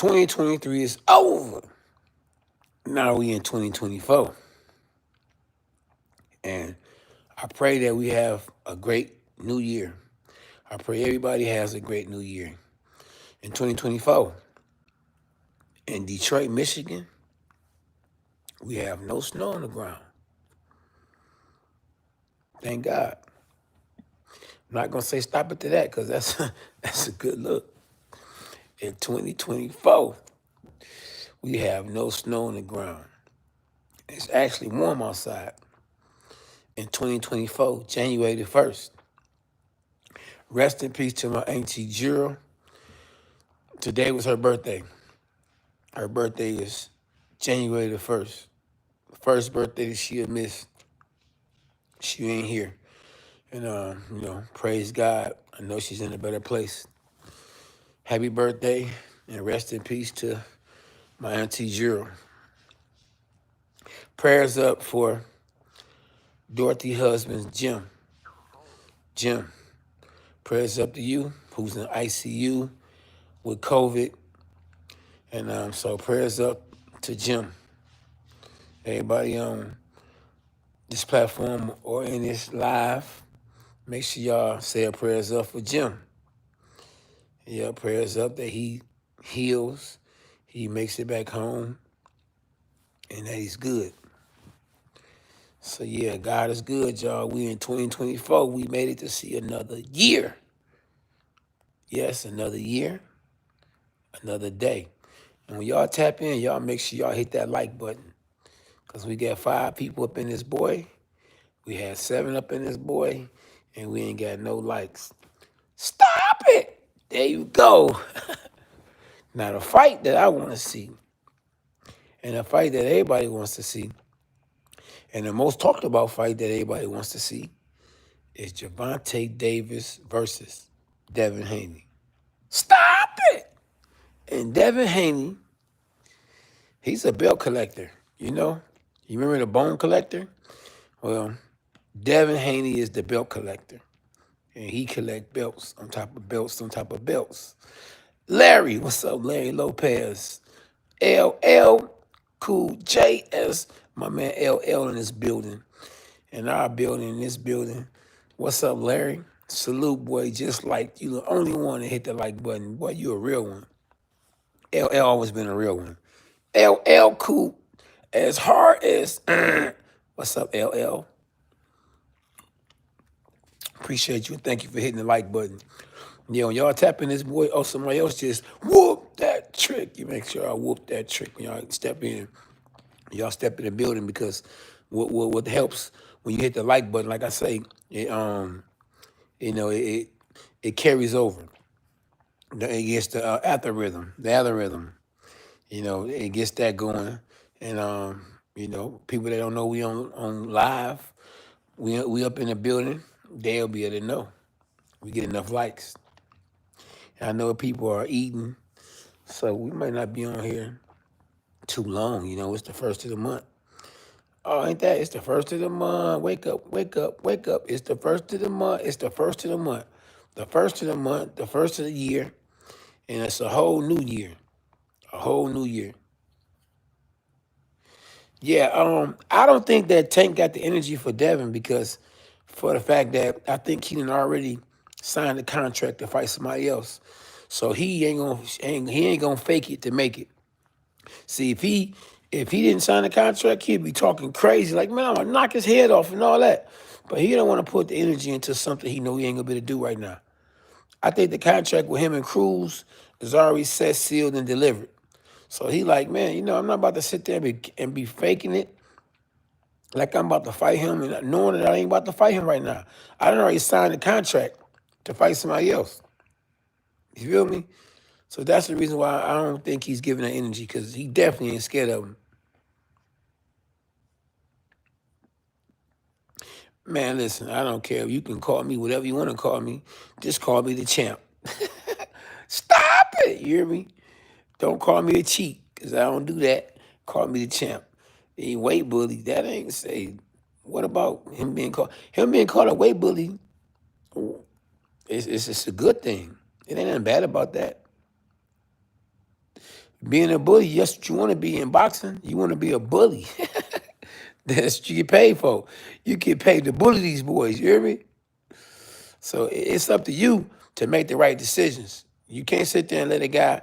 2023 is over. Now we in 2024. And I pray that we have a great new year. I pray everybody has a great new year. In 2024, in Detroit, Michigan, we have no snow on the ground. Thank God. I'm not going to say stop it to that because that's a good look. In 2024, we have no snow on the ground. It's actually warm outside. In 2024, January the 1st. Rest in peace to my auntie Jura. Today was her birthday. Her birthday is January the 1st. The first birthday that she had missed. She ain't here. And, praise God. I know she's in a better place. Happy birthday and rest in peace to my auntie Jura. Prayers up for Dorothy's husband, Jim. Jim, prayers up to you, who's in ICU with COVID. And so prayers up to Jim. Everybody on this platform or in this live, make sure y'all say a prayers up for Jim. Yeah, prayers up that he heals, he makes it back home, and that he's good. So yeah, God is good, y'all. We in 2024. We made it to see another year. Yes, another year, another day. And when y'all tap in, y'all make sure y'all hit that like button. Because we got 5 people up in this boy. We had 7 up in this boy. And we ain't got no likes. Stop it! There you go. Now the fight that I want to see, and the fight that everybody wants to see, and the most talked about fight that everybody wants to see, is Gervonta Davis versus Devon Haney. Stop it! And Devon Haney, he's a belt collector, you know? You remember the bone collector? Well, Devon Haney is the belt collector. And he collect belts on top of belts on top of belts. Larry, what's up, Larry Lopez? LL Cool JS, my man LL in this building. In our building, in this building. What's up, Larry? Salute, boy, just like you the only one to hit the like button. Boy, you a real one. LL always been a real one. LL Cool, as hard as, what's up, LL? Appreciate you and thank you for hitting the like button. Yeah, when y'all tapping this boy or somebody else just whoop that trick, you make sure I whoop that trick when y'all step in. Y'all step in the building because what helps when you hit the like button, like I say, it carries over. It gets the algorithm, it gets that going. And people that don't know we on live, we up in the building, they'll be able to know. We get enough likes. I know people are eating, so we might not be on here too long. It's the first of the month. Oh, ain't that? It's the first of the month. Wake up, wake up, wake up. It's the first of the month. It's the first of the month. The first of the month, the first of the year. And it's a whole new year. A whole new year. Yeah, I don't think that Tank got the energy for Devin because for the fact that I think he done already signed a contract to fight somebody else. So he ain't gonna fake it to make it. See, if he didn't sign the contract, he'd be talking crazy, like, man, I'm gonna knock his head off and all that. But he don't want to put the energy into something he know he ain't gonna be able to do right now. I think the contract with him and Cruz is already set, sealed, and delivered. So he like, man, I'm not about to sit there and be faking it like I'm about to fight him and knowing that I ain't about to fight him right now. I done already signed the contract to fight somebody else. You feel me? So that's the reason why I don't think he's giving that energy because he definitely ain't scared of him. Man, listen, I don't care. You can call me whatever you want to call me. Just call me the champ. Stop it. You hear me? Don't call me a cheat because I don't do that. Call me the champ. He weight bully. That ain't say. What about him being called? Him being called a weight bully, it's just a good thing. It ain't nothing bad about that. Being a bully, that's what you want to be in boxing. You want to be a bully. That's what you get paid for. You get paid to bully these boys. You hear me? So it's up to you to make the right decisions. You can't sit there and let a guy,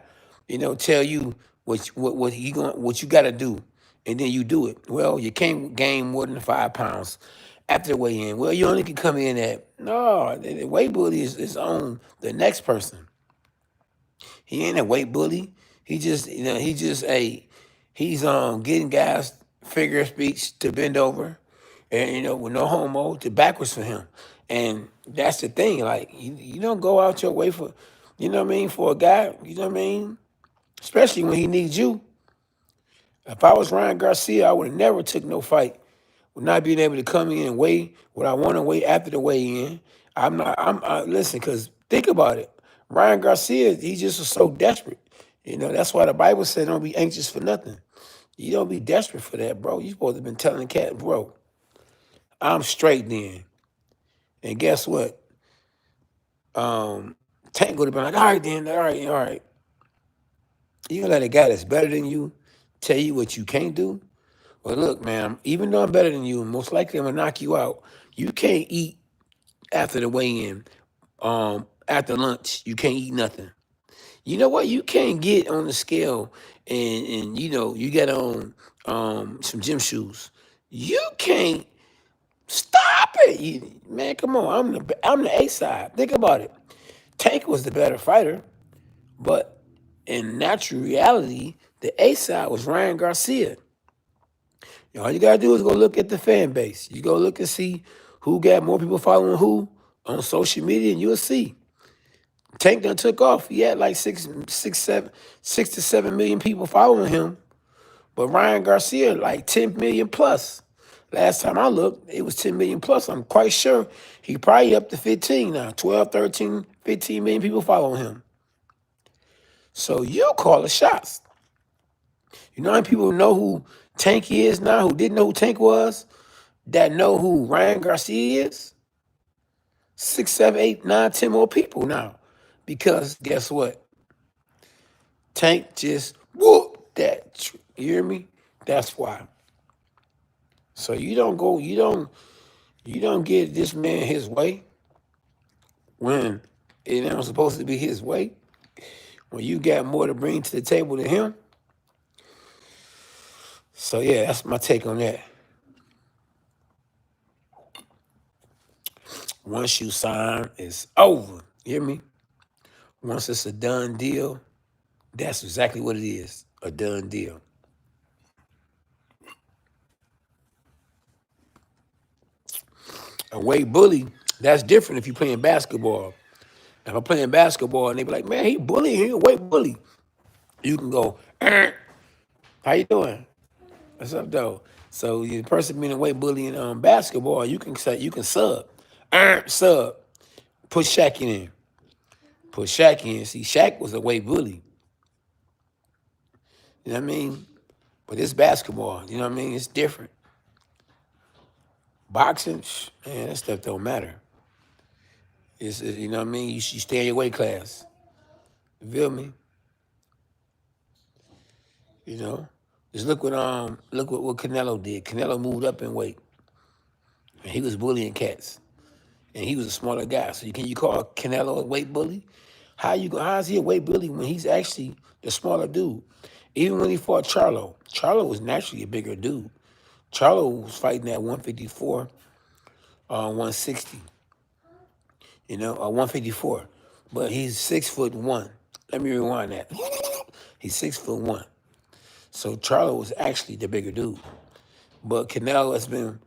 tell you what you got to do, and then you do it. Well, you can't gain more than 5 pounds after the weigh in. Well, you only can come in at no. The weight bully is on the next person. He ain't a weight bully. He just he's getting guys figure of speech to bend over, and with no homo to backwards for him. And that's the thing. Like you don't go out your way for, for a guy. You know what I mean? Especially when he needs you. If I was Ryan Garcia, I would have never took no fight with not being able to come in and weigh what I want to weigh after the weigh in. Listen, because think about it. Ryan Garcia, he just was so desperate. That's why the Bible said don't be anxious for nothing. You don't be desperate for that, bro. You supposed to have been telling the cat, bro, I'm straight then. And guess what? Tank would have been like, all right then, all right. You gonna let a guy that's better than you tell you what you can't do? Well, look, man, even though I'm better than you, most likely I'm gonna knock you out. You can't eat after the weigh-in. After lunch, you can't eat nothing. You know what? You can't get on the scale and you got on some gym shoes. You can't stop it. Man, come on. I'm the A side. Think about it. Tank was the better fighter, but in natural reality, the A side was Ryan Garcia. All you gotta do is go look at the fan base. You go look and see who got more people following who on social media, and you'll see. Tank done took off. He had like 6 to 7 million people following him. But Ryan Garcia, like 10 million plus. Last time I looked, it was 10 million plus. I'm quite sure he probably up to 15 now. 12, 13, 15 million people following him. So you call the shots. You know how many people know who Tank is now, who didn't know who Tank was, that know who Ryan Garcia is? 6, 7, 8, 9, 10 more people now. Because guess what? Tank just whoop that. You hear me? That's why. So you don't get this man his way when it ain't supposed to be his way. When you got more to bring to the table than him. So yeah, that's my take on that. Once you sign, it's over. You hear me? Once it's a done deal, that's exactly what it is. A done deal. A weight bully, that's different if you're playing basketball. If I'm playing basketball and they be like, man, he bullying, he a weight bully. You can go, how you doing? What's up, though? So the person being a weight bully in basketball, you can sub. Sub. Put Shaq in. Put Shaq in. See, Shaq was a weight bully. You know what I mean? But it's basketball. You know what I mean? It's different. Boxing, man, that stuff don't matter. You know what I mean? You stay in your weight class. You feel me? Just look what Canelo did. Canelo moved up in weight, and he was bullying cats, and he was a smaller guy. So can you call Canelo a weight bully? How is he a weight bully when he's actually the smaller dude? Even when he fought Charlo was naturally a bigger dude. Charlo was fighting at 154, 160, 154, but he's 6'1". Let me rewind that. He's 6'1". So Charlo was actually the bigger dude. But Canelo has been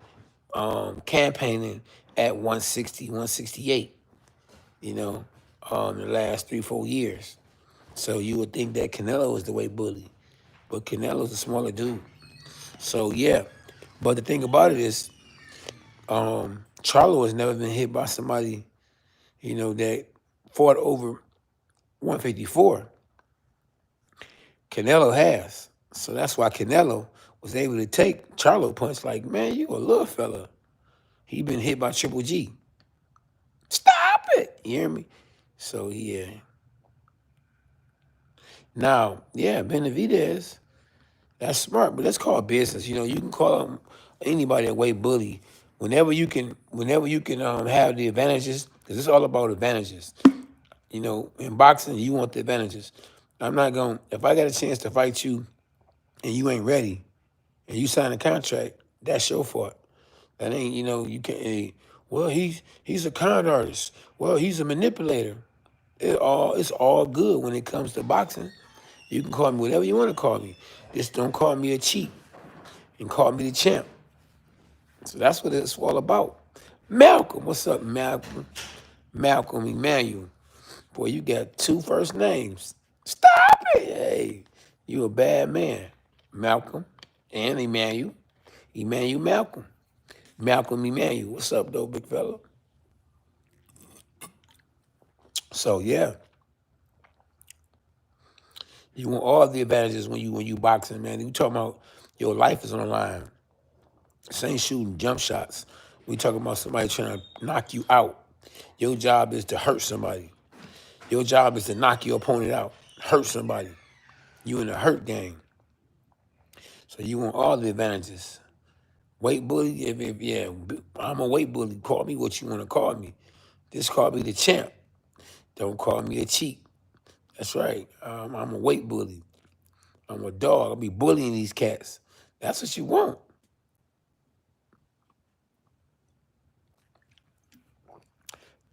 campaigning at 160, 168, in the last 3-4 years. So you would think that Canelo is the weight bully. But Canelo's a smaller dude. So, yeah. But the thing about it is, Charlo has never been hit by somebody, that fought over 154. Canelo has. So that's why Canelo was able to take Charlo punch like, man, you a little fella. He been hit by Triple G. Stop it. You hear me? So, yeah. Now, yeah, Benavidez, that's smart, but that's called business. You know, you can call them anybody a weight bully whenever you can have the advantages, because it's all about advantages. You know, in boxing, you want the advantages. I'm not going. If I got a chance to fight you and you ain't ready and you sign a contract, that's your fault. That ain't, you know, you can't. Hey, well, he's a con artist. Well, he's a manipulator. It's all good when it comes to boxing. You can call me whatever you want to call me. Just don't call me a cheat and call me the champ. So that's what it's all about. Malcolm, what's up, Malcolm? Malcolm Emmanuel. Boy, you got two first names. Stop it. Hey, you a bad man. Malcolm and Emmanuel. Emmanuel Malcolm. Malcolm Emmanuel. What's up, though, big fella? So yeah, you want all the advantages when you boxing, man. We talking about your life is on the line. This ain't shooting jump shots. We talking about somebody trying to knock you out. Your job is to hurt somebody. Your job is to knock your opponent out, hurt somebody. You in a hurt game. So you want all the advantages. Weight bully, yeah, I'm a weight bully. Call me what you want to call me. Just call me the champ. Don't call me a cheat. That's right. I'm a weight bully. I'm a dog. I'll be bullying these cats. That's what you want.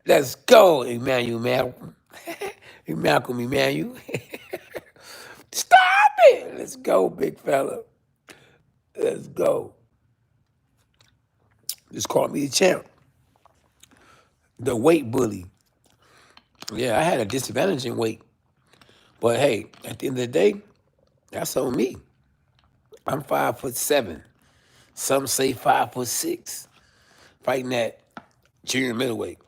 Let's go, Emmanuel Malcolm. Malcolm Emmanuel. Stop it. Let's go, big fella. Let's go. Just call me the champ. The weight bully. Yeah, I had a disadvantage in weight. But hey, at the end of the day, that's on me. I'm 5'7". Some say 5'6". Fighting at junior middleweight.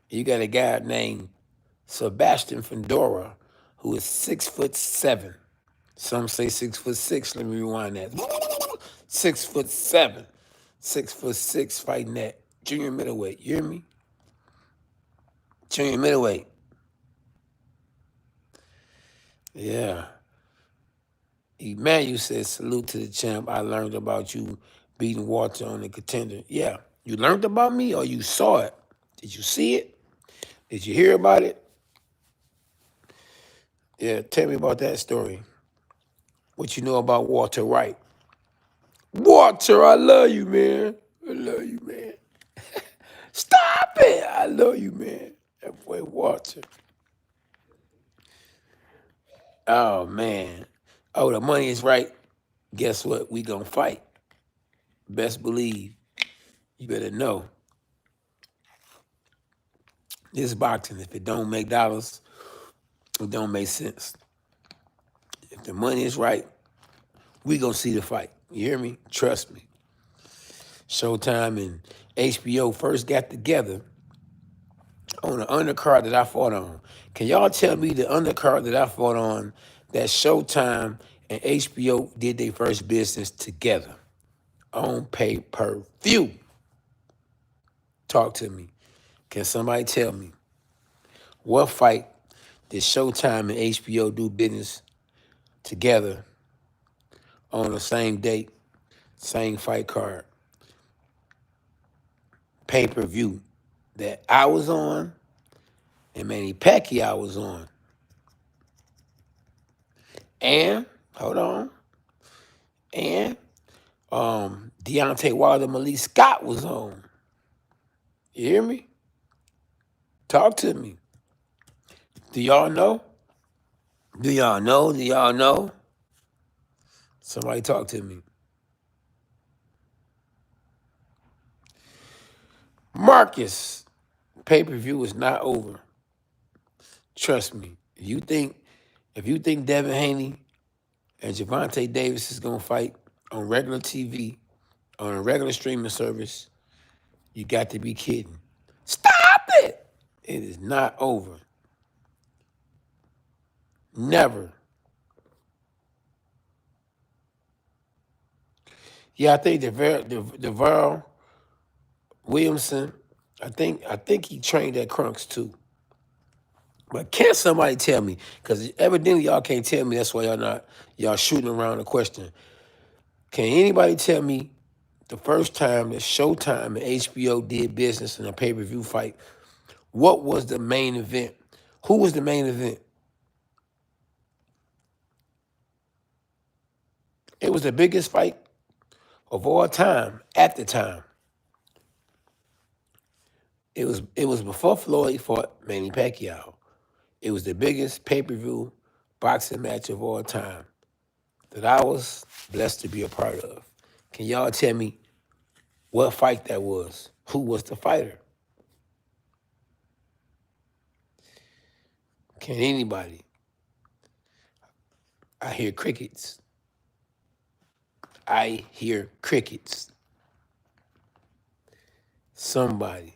You got a guy named Sebastian Fedora, who is 6'7". Some say 6'6". Let me rewind that. 6'7". 6'6" fighting at junior middleweight. You hear me? Junior middleweight. Yeah. Emmanuel says, salute to the champ. I learned about you beating Walter on the Contender. Yeah. You learned about me or you saw it? Did you see it? Did you hear about it? Yeah, tell me about that story. What you know about Walter Wright? Walter, I love you, man. I love you, man. Stop it. I love you, man. That boy Walter. Oh, man. Oh, the money is right. Guess what? We gonna fight. Best believe. You better know. This boxing, if it don't make dollars, it don't make sense. If the money is right, we gonna see the fight. You hear me? Trust me. Showtime and HBO first got together on the undercard that I fought on. Can y'all tell me the undercard that I fought on that Showtime and HBO did their first business together on pay-per-view? Talk to me. Can somebody tell me what fight did Showtime and HBO do business together on the same date, same fight card, pay-per-view that I was on and Manny Pacquiao was on? And, hold on, and Deontay Wilder, Malik Scott was on. You hear me? Talk to me. Do y'all know? Do y'all know? Do y'all know? Somebody talk to me. Marcus, pay-per-view is not over. Trust me. If you think Devon Haney and Gervonta Davis is gonna fight on regular TV, on a regular streaming service, you got to be kidding. Stop it! It is not over. Never. Yeah, I think DeVarl Williamson, I think he trained at Crunks too. But can't somebody tell me? Because evidently y'all can't tell me. That's why y'all shooting around the question. Can anybody tell me the first time that Showtime and HBO did business in a pay-per-view fight? What was the main event? Who was the main event? It was the biggest fight of all time at the time. It was before Floyd fought Manny Pacquiao. It was the biggest pay-per-view boxing match of all time that I was blessed to be a part of. Can y'all tell me what fight that was? Who was the fighter? Can anybody? I hear crickets. I hear crickets. Somebody.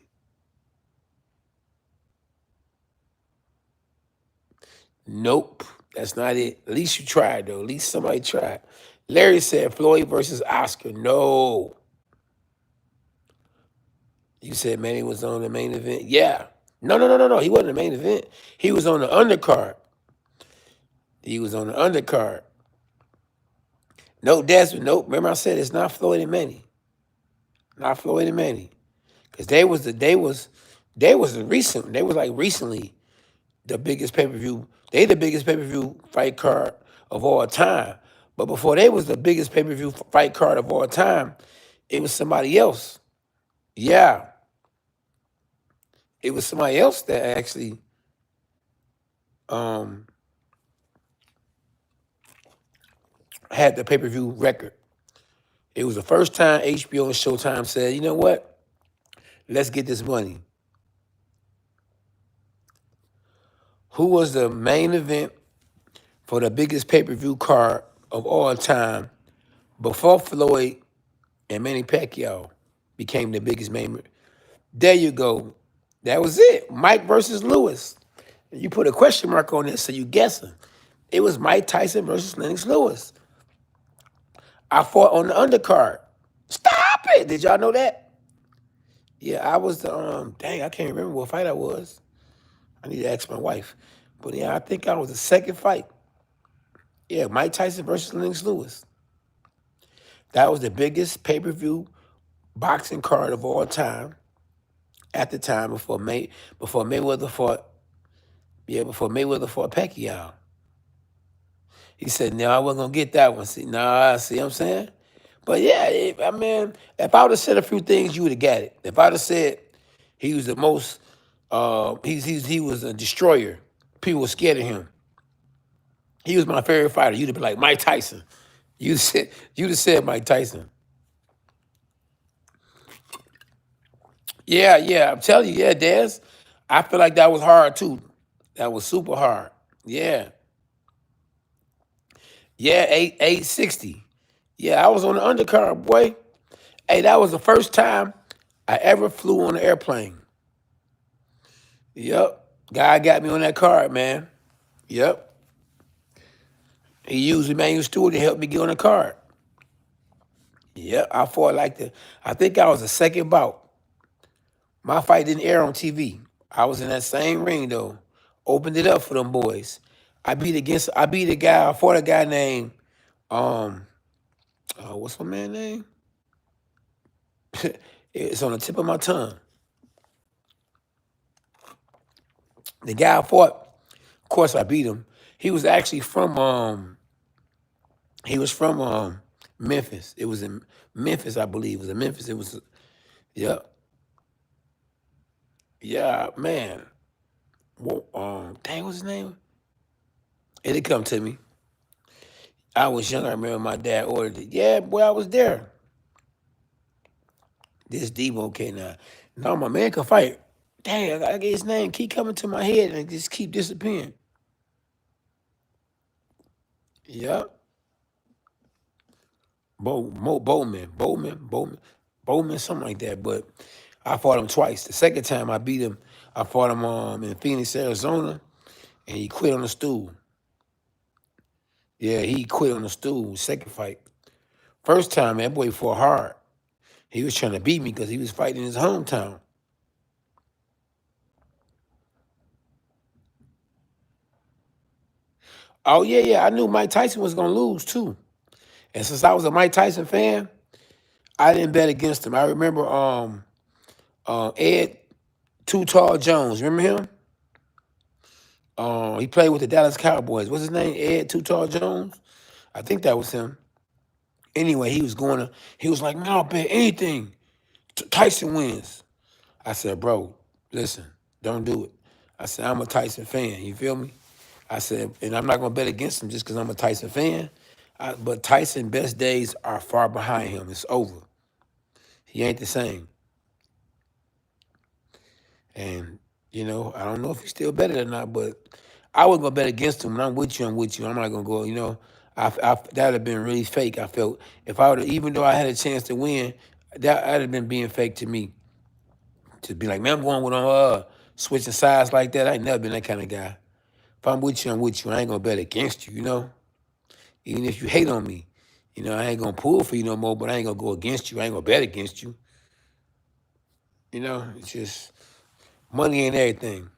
Nope, that's not it. At least you tried, though. At least somebody tried. Larry said Floyd versus Oscar. No. You said Manny was on the main event? Yeah. No. He wasn't the main event. He was on the undercard. He was on the undercard. No, Desmond. Nope. Remember I said it's not Floyd and Manny. Not Floyd and Manny. Because they was the recent. They was like recently the biggest pay-per-view. They the biggest pay-per-view fight card of all time. But before they was the biggest pay-per-view fight card of all time, it was somebody else. Yeah. It was somebody else that actually had the pay-per-view record. It was the first time HBO and Showtime said, you know what? Let's get this money. Who was the main event for the biggest pay-per-view card of all time before Floyd and Manny Pacquiao became the biggest main? There you go. That was it. Mike versus Lewis. You put a question mark on it, so you guessing. It was Mike Tyson versus Lennox Lewis. I fought on the undercard. Stop it. Did y'all know that? Yeah, I was the dang, I can't remember what fight I was. I need to ask my wife. But yeah, I think I was the second fight. Yeah, Mike Tyson versus Lennox Lewis. That was the biggest pay-per-view boxing card of all time at the time before Mayweather fought. Yeah, before Mayweather fought Pacquiao. He said, no, I wasn't going to get that one. See what I'm saying? But yeah, if I would have said a few things, you would have got it. If I'd have said he was the most, he was a destroyer, people were scared of him. He was my favorite fighter. You'd have been like Mike Tyson. You'd have said Mike Tyson. Yeah, I'm telling you, yeah, Dez. I feel like that was hard too. That was super hard. Yeah. Yeah, 860. Yeah, I was on the undercard, boy. Hey, that was the first time I ever flew on an airplane. Yep. Guy got me on that card, man. Yep. He used Emmanuel Stewart to help me get on the card. Yep. I fought I think I was the second bout. My fight didn't air on TV. I was in that same ring though. Opened it up for them boys. I fought a guy named what's my man name? It's on the tip of my tongue. The guy I fought, of course I beat him. He was actually from Memphis. It was in Memphis, I believe. It was in Memphis. Yeah. Yeah, man. Well, dang, what's his name? It'll come to me. I was young. I remember my dad ordered it. Yeah, boy, I was there. This Debo, okay, now. No, my man can fight. Dang, I get his name. Keep coming to my head and just keep disappearing. Yep. Bowman, something like that. But I fought him twice. The second time I beat him, I fought him in Phoenix, Arizona, and he quit on the stool. Yeah, he quit on the stool, second fight. First time, that boy fought hard. He was trying to beat me because he was fighting in his hometown. Oh yeah. I knew Mike Tyson was gonna lose too. And since I was a Mike Tyson fan, I didn't bet against him. I remember Ed Too Tall Jones. Remember him? He played with the Dallas Cowboys. What's his name? Ed Too Tall Jones. I think that was him. Anyway, he was like, man, I'll bet anything. Tyson wins. I said, bro, listen, don't do it. I said, I'm a Tyson fan. You feel me? I said, and I'm not gonna bet against him just because I'm a Tyson fan. But Tyson's best days are far behind him. It's over. He ain't the same. And I don't know if he's still better or not, but I wasn't gonna bet against him. When I'm with you, I'm with you. I'm not gonna go. That'd have been really fake. I felt if I would, even though I had a chance to win, that'd have been being fake to me. To be like, man, I'm going with switching sides like that. I ain't never been that kind of guy. If I'm with you, I'm with you. I ain't gonna bet against you. Even if you hate on me, I ain't gonna pull for you no more. But I ain't gonna go against you. I ain't gonna bet against you. It's just money ain't everything.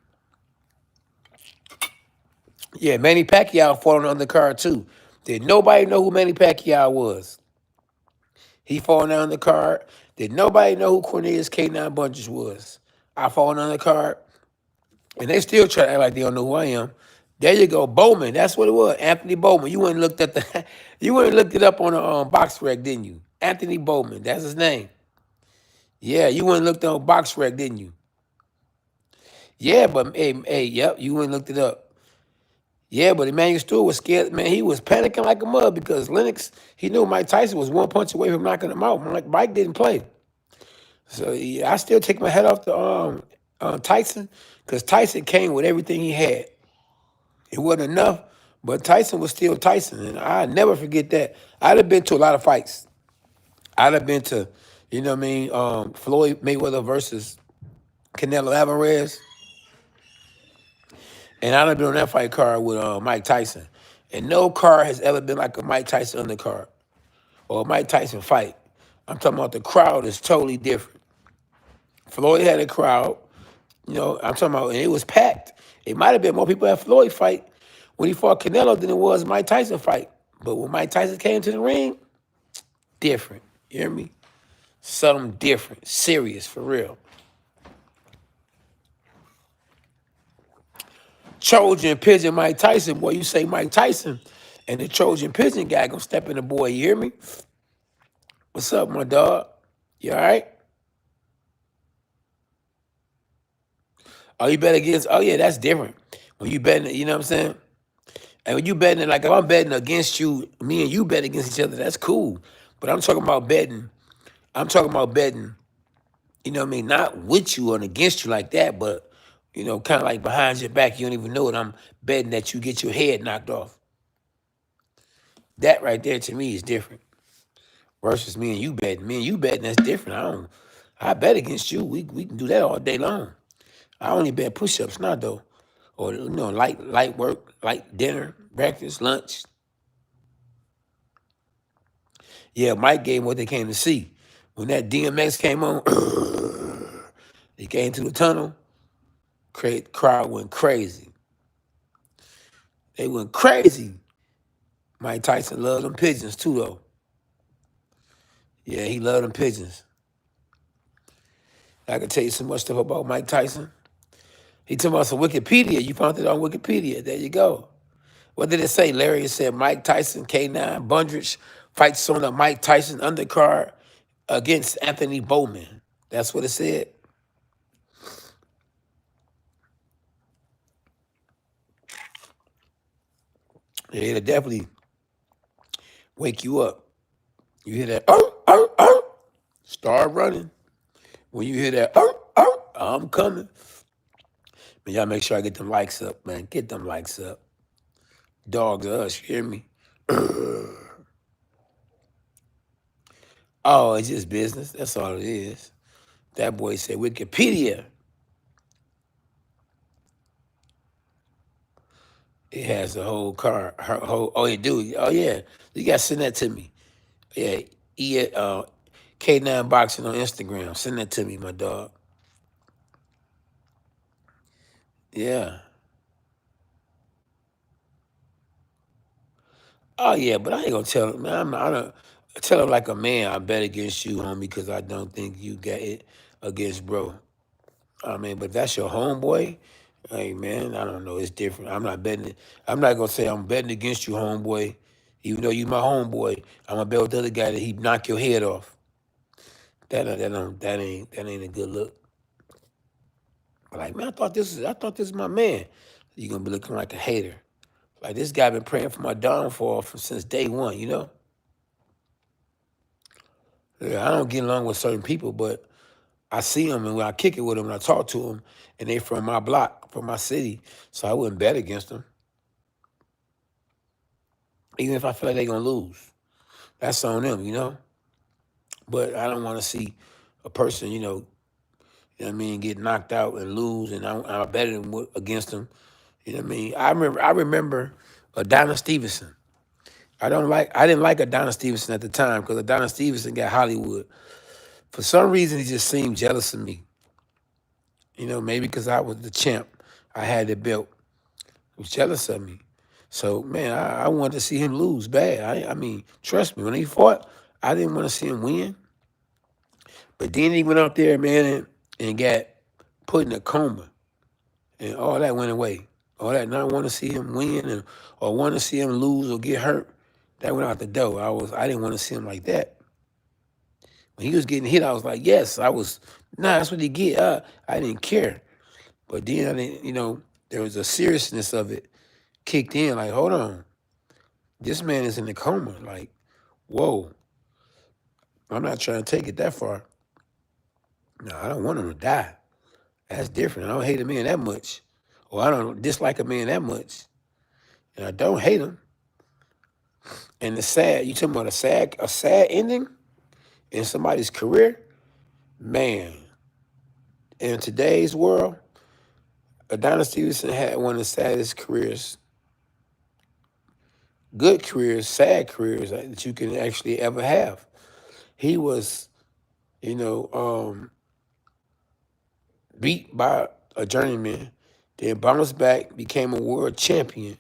Yeah, Manny Pacquiao fought on the undercard too. Did nobody know who Manny Pacquiao was? He fought on the undercard. Did nobody know who Cornelius K9 Bunches was? I fought on the undercard. And they still try to act like they don't know who I am. There you go, Bowman. That's what it was. Anthony Bowman. You went and looked at you went and looked it up on the box rec, didn't you? Anthony Bowman. That's his name. Yeah, you went and looked on box rec, didn't you? Yeah, but yep, you went and looked it up. Yeah, but Emmanuel Stewart was scared. Man, he was panicking like a mud because Lennox, he knew Mike Tyson was one punch away from knocking him out. Mike didn't play. So yeah, I still take my head off to Tyson because Tyson came with everything he had. It wasn't enough, but Tyson was still Tyson, and I never forget that. I'd have been to a lot of fights. I'd have been to, Floyd Mayweather versus Canelo Alvarez, and I'd have been on that fight card with Mike Tyson. And no card has ever been like a Mike Tyson undercard or a Mike Tyson fight. I'm talking about the crowd is totally different. Floyd had a crowd, I'm talking about, and it was packed. It might have been more people at Floyd fight when he fought Canelo than it was Mike Tyson fight. But when Mike Tyson came to the ring, different. You hear me? Something different. Serious, for real. Trojan Pigeon Mike Tyson, boy, you say Mike Tyson, and the Trojan Pigeon guy gonna step in the boy, you hear me? What's up, my dog? You all right? Oh, you bet against, oh yeah, that's different. When you betting, you know what I'm saying? And when you betting, like if I'm betting against you, me and you bet against each other, that's cool. But I'm talking about betting, you know what I mean? Not with you and against you like that, but, kind of like behind your back, you don't even know it. I'm betting that you get your head knocked off. That right there to me is different. Versus me and you betting. Me and you betting, that's different. I bet against you. We can do that all day long. I only bet push-ups now though. Or light work, light dinner, breakfast, lunch. Yeah, Mike gave them what they came to see. When that DMX came on, he came to the tunnel, crowd went crazy. They went crazy. Mike Tyson loved them pigeons too, though. Yeah, he loved them pigeons. I can tell you so much stuff about Mike Tyson. He told us on Wikipedia. You found it on Wikipedia. There you go. What did it say, Larry? It said Mike Tyson, K9, Bundrich fights on the Mike Tyson undercard against Anthony Bowman. That's what it said. Yeah, it'll definitely wake you up. You hear that, start running. When you hear that, I'm coming. But y'all make sure I get them likes up, man. Get them likes up. Dogs are us, you hear me? Oh, it's just business. That's all it is. That boy said Wikipedia. It has a whole car. Oh, it do. Oh, yeah. You got to send that to me. Yeah. K9 Boxing on Instagram. Send that to me, my dog. Yeah. Oh yeah, but I ain't gonna tell him, man. I don't tell him like a man. I bet against you, homie, because I don't think you got it against bro. I mean, but that's your homeboy. Hey man, I don't know. It's different. I'm not betting. I'm not gonna say I'm betting against you, homeboy. Even though you my homeboy, I'm gonna bet with the other guy that he knock your head off. That ain't a good look. But like, man, I thought this is my man. You gonna be looking like a hater. Like this guy been praying for my downfall since day one. Yeah, I don't get along with certain people, but I see them and when I kick it with them and I talk to them, and they from my block, from my city, so I wouldn't bet against them, even if I feel like they're gonna lose. That's on them. But I don't want to see a person, what I mean, get knocked out and lose, and I bet against them. You know what I mean? I remember Adonis Stevenson. I didn't like Adonis Stevenson at the time because Adonis Stevenson got Hollywood. For some reason, he just seemed jealous of me. Maybe because I was the champ. I had the belt. He was jealous of me. So, man, I wanted to see him lose bad. I mean, trust me, when he fought, I didn't want to see him win. But then he went out there, man, and got put in a coma. And all that went away. All that not want to see him win or want to see him lose or get hurt, that went out the door. I didn't want to see him like that. When he was getting hit, I was like, yes, that's what he get. I didn't care. But then I didn't, there was a seriousness of it kicked in. Like, hold on, this man is in a coma. Like, whoa, I'm not trying to take it that far. No, I don't want him to die. That's different. I don't hate a man that much, or I don't dislike a man that much, and I don't hate him. And the sad, you talking about a sad ending in somebody's career, man. In today's world, Adonis Stevenson had one of the saddest careers, good careers, sad careers that you can actually ever have. He was, you know, um, beat by a journeyman, then bounced back, became a world champion,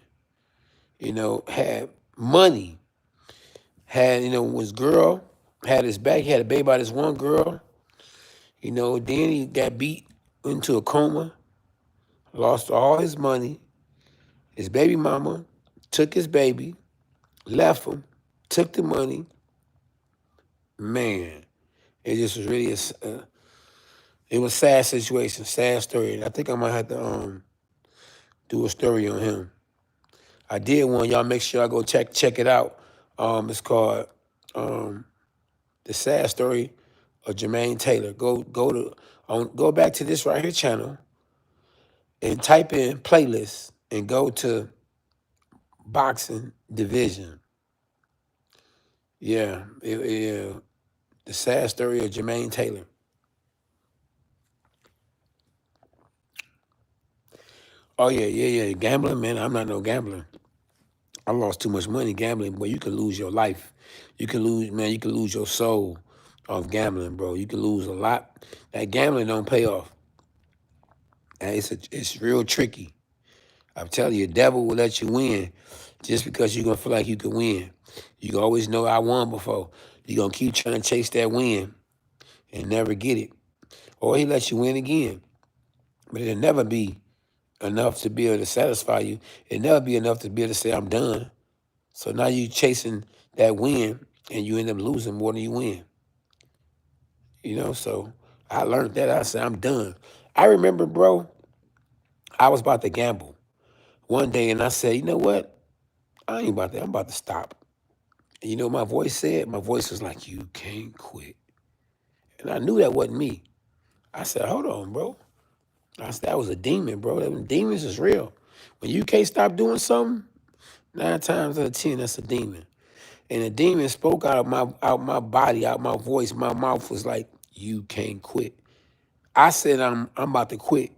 had money, had, was girl, had his back, he had a baby by this one girl, then he got beat into a coma, lost all his money, his baby mama took his baby, left him, took the money. Man, it just was really it was a sad situation, sad story. And I think I might have to do a story on him. I did one. Y'all make sure I go check it out. It's called The Sad Story of Jermaine Taylor. Go back to this right here channel and type in playlist and go to boxing division. Yeah, The Sad Story of Jermaine Taylor. Oh yeah. Gambling, man. I'm not no gambler. I lost too much money gambling, but you can lose your life. You can lose, man. You can lose your soul off gambling, bro. You can lose a lot. That gambling don't pay off. And it's real tricky. I'm telling you, the devil will let you win just because you're gonna feel like you can win. You can always know I won before. You're gonna keep trying to chase that win and never get it. Or he lets you win again. But it'll never be enough to be able to satisfy you. It'll never be enough to be able to say, I'm done. So now you chasing that win and you end up losing more than you win. So I learned that. I said, I'm done. I remember, bro, I was about to gamble one day and I said, you know what? I ain't about to, I'm about to stop. And you know what my voice said? My voice was like, you can't quit. And I knew that wasn't me. I said, hold on, bro. I said, that was a demon, bro. Them demons is real. When you can't stop doing something, 9 times out of 10, that's a demon. And the demon spoke out of my body, out my voice. My mouth was like, you can't quit. I said, I'm about to quit.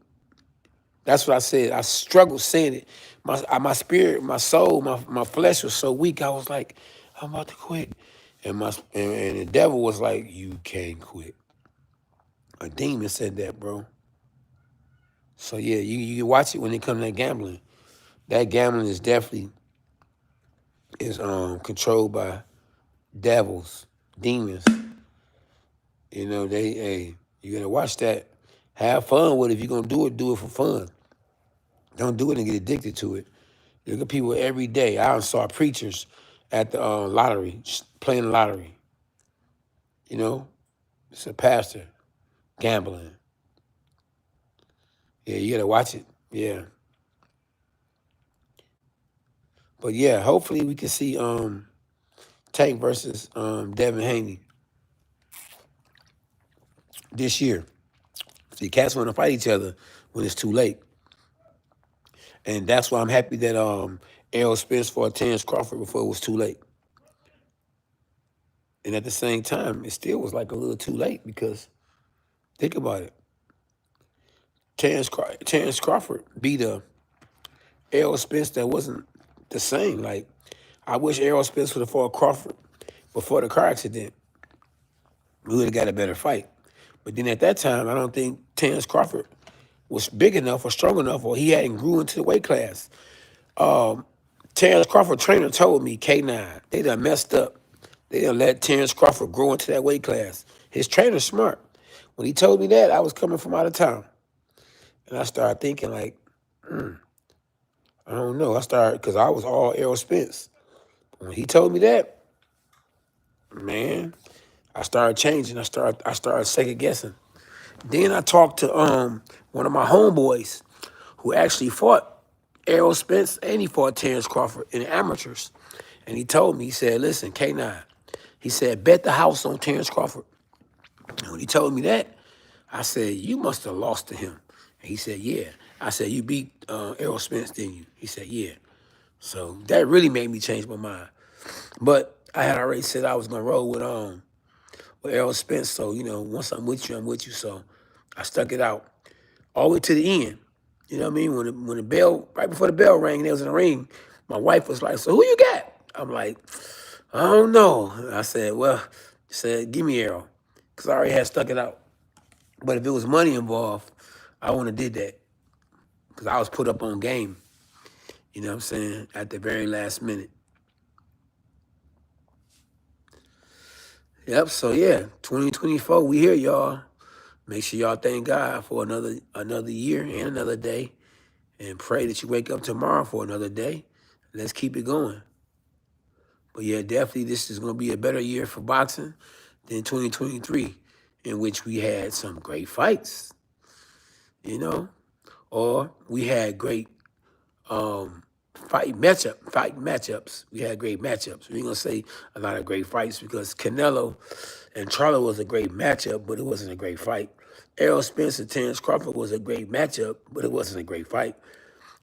That's what I said. I struggled saying it. My spirit, my soul, my flesh was so weak. I was like, I'm about to quit. And the devil was like, you can't quit. A demon said that, bro. So yeah, you watch it when it comes to that gambling. That gambling is definitely is controlled by devils, demons. You know, you gotta watch that. Have fun with it. If you're gonna do it for fun. Don't do it and get addicted to it. Look at people every day. I saw preachers at the lottery, playing the lottery. You know, it's a pastor gambling. Yeah, you gotta watch it. Yeah. But yeah, hopefully we can see Tank versus Devon Haney this year. See, cats want to fight each other when it's too late. And that's why I'm happy that Errol Spence fought Terrence Crawford before it was too late. And at the same time, it still was like a little too late because think about it. Terrence Crawford beat a Errol Spence that wasn't the same. Like, I wish Errol Spence would have fought Crawford before the car accident. We would have got a better fight. But then at that time, I don't think Terrence Crawford was big enough or strong enough, or he hadn't grew into the weight class. Terrence Crawford trainer told me, K9, they done messed up. They done let Terrence Crawford grow into that weight class. His trainer's smart. When he told me that, I was coming from out of town. And I started thinking like, I don't know. I started, because I was all Errol Spence. When he told me that, man, I started changing. I started second guessing. Then I talked to one of my homeboys who actually fought Errol Spence and he fought Terrence Crawford in the amateurs. And he told me, he said, listen, K9, he said, bet the house on Terrence Crawford. And when he told me that, I said, you must have lost to him. And he said, yeah. I said, you beat Errol Spence, didn't you? He said, yeah. So that really made me change my mind. But I had already said I was going to roll with Errol Spence. So, you know, once I'm with you, I'm with you. So I stuck it out all the way to the end. You know what I mean? When the bell, right before the bell rang, and they was in the ring, my wife was like, so who you got? I'm like, I don't know. I said, well, she said, give me Errol. Because I already had stuck it out. But if it was money involved, I wouldn't have did that. Because I was put up on game. You know what I'm saying? At the very last minute. Yep, so yeah, 2024, we here, y'all. Make sure y'all thank God for another year and another day. And pray that you wake up tomorrow for another day. Let's keep it going. But yeah, definitely this is going to be a better year for boxing than 2023, in which we had some great fights, you know, or we had great fight matchups. We had great matchups. We ain't gonna say a lot of great fights because Canelo and Charlo was a great matchup, but it wasn't a great fight. Errol Spence and Terrence Crawford was a great matchup, but it wasn't a great fight.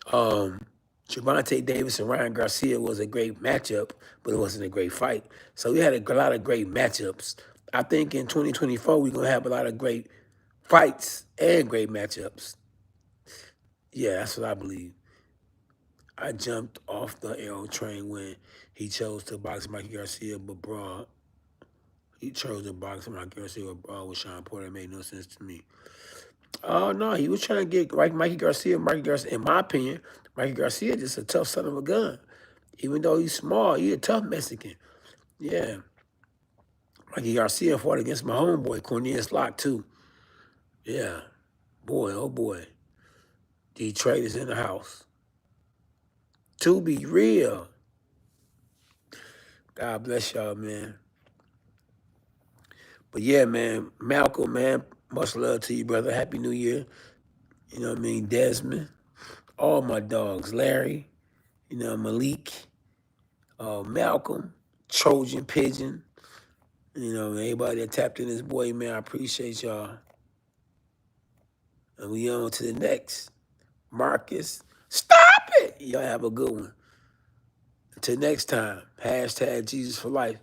Gervonta Davis and Ryan Garcia was a great matchup, but it wasn't a great fight. So we had a lot of great matchups. I think in 2024, we're going to have a lot of great fights and great matchups. Yeah, that's what I believe. I jumped off the Arrow train when he chose to box Mikey Garcia, but Braun, he chose to box Mikey Garcia with Sean Porter. It made no sense to me. Oh, no, he was trying to get Mikey Garcia. In my opinion, Mikey Garcia just a tough son of a gun. Even though he's small, he's a tough Mexican. Yeah. Mikey Garcia fought against my homeboy, Cornelius Locke, too. Yeah. Boy, oh boy. Detroit is in the house. To be real. God bless y'all, man. But yeah, man, Malcolm, man, much love to you, brother. Happy New Year. You know what I mean? Desmond, all my dogs, Larry, you know, Malik, Malcolm, Trojan Pigeon, you know, everybody that tapped in this boy, man, I appreciate y'all. And we on to the next. Marcus, stop it. Y'all have a good one. Until next time, hashtag Jesus for life.